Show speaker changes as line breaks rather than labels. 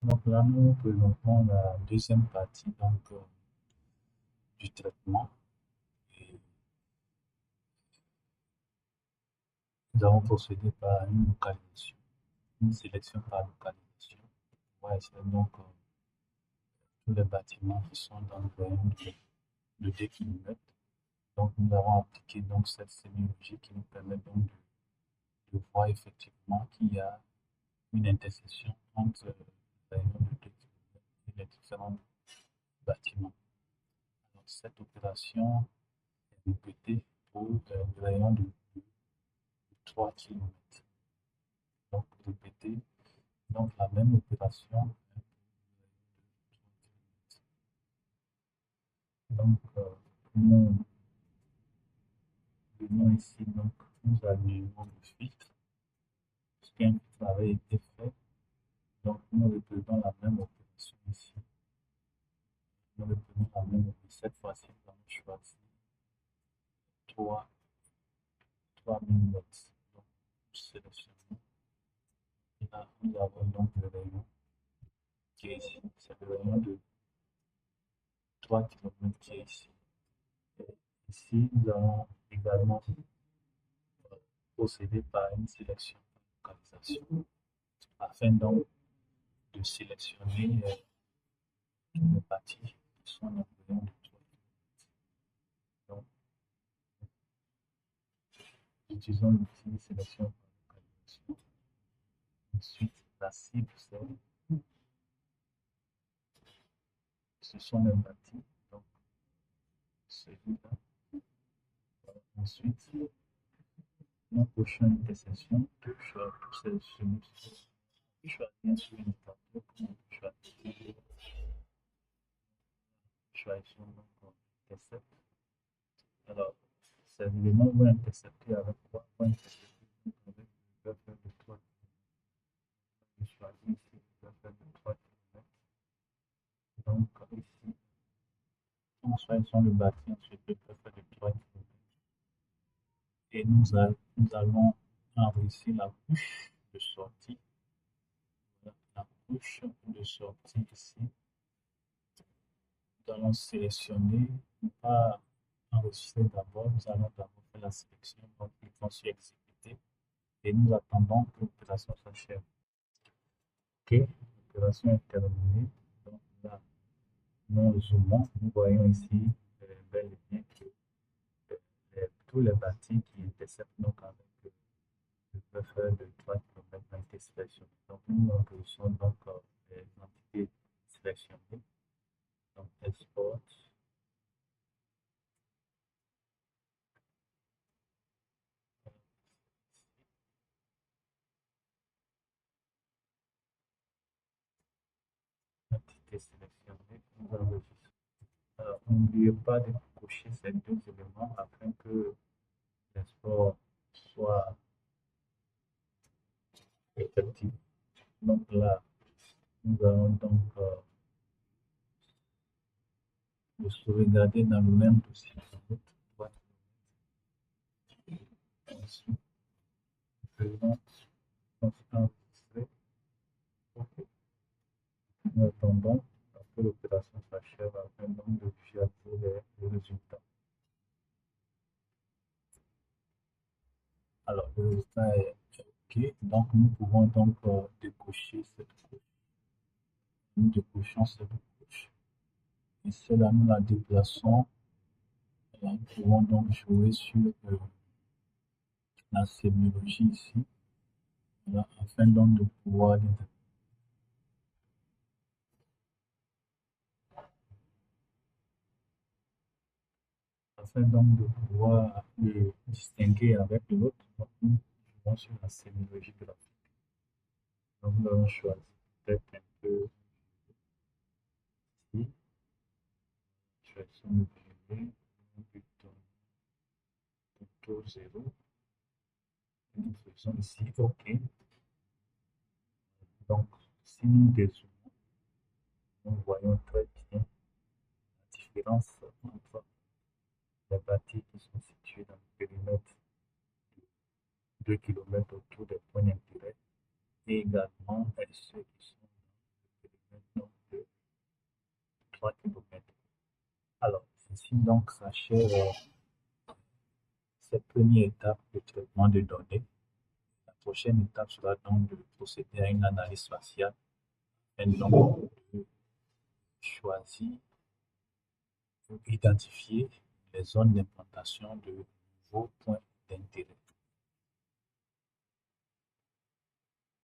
Donc là, nous présentons la deuxième partie du traitement. Et nous avons procédé par une localisation, une sélection par localisation. On va essayer tous les bâtiments qui sont dans le rayon de 2 km. Donc nous avons appliqué cette sémiologie qui nous permet de voir effectivement qu'il y a une intersection entre le rayon de 2 km et les différents bâtiments. Donc cette opération est répétée pour le rayon de 3 km. Donc répéter la même opération. Donc nous venons ici, nous allumons le filtre. Puisqu'un filtre avait été fait, donc nous répétons la même opération ici. Nous répétons la même opération. Cette fois-ci, nous allons choisir 3, 3000 watts. Donc nous sélectionnons. Et là, nous avons le rayon qui est ici. C'est le rayon de 3 km qui est ici. Et ici, nous allons également procéder par une sélection par localisation afin de sélectionner tous les parties qui sont dans le rayon de 3 km. Donc, utilisons l'outil de sélection par localisation. Ensuite, la cible, ce sont les parties. Donc, celui-là. Ensuite, la prochaine intersection, touche pour sélectionner. Choisir sur une table, choisir intercept. Alors, ces éléments vont intercepter avec quoi? Vont intercepter avec le buffer de 3 km. Je choisis ici le buffer de 3 km. Donc, ici, on choisit le bâti, ensuite le buffer de 3 km. Et nous allons enregistrer la couche de sortie. Voilà, la couche de sortie ici. Nous allons sélectionner, pas enregistrer d'abord, nous allons d'abord faire la sélection, donc cliquons sur exécuter et nous attendons que l'opération s'achève. Ok, l'opération est terminée. Donc là, nous zoomons, nous voyons ici bel et bien que tous les bâtis qui interceptent avec le buffer de 3 km ont été sélectionnés. Donc nous enregistrons les entités sélectionnées. Donc export. Entité sélectionnée, nous enregistrons. N'oubliez pas de cocher ces deux éléments afin que l'export soit effectif. Donc là, nous allons le sauvegarder dans le même dossier. Ensuite, faisons enregistrer. OK. Nous attendons que l'opération s'achève afin de visualiser les résultats. Alors, le résultat est OK. Donc, nous pouvons décocher cette couche. Nous décochons cette couche. Et cela, nous la déplaçons. Et nous pouvons jouer sur la sémiologie ici. Voilà, afin de pouvoir le distinguer avec l'autre. Donc, nous jouons sur la sémiologie graphique. Donc, nous allons choisir peut-être un peu ici. Choisissons le violet, plutôt 0. Nous faisons ici OK. Donc, si nous dézoomons, nous voyons très bien la différence entre les bâtis qui sont situés dans le périmètre de 2 km autour des points d'intérêt et également ceux qui sont donc s'achève cette première étape de traitement de données. La prochaine étape sera donc de procéder à une analyse spatiale et donc de choisir ou identifier les zones d'implantation de nouveaux points d'intérêt.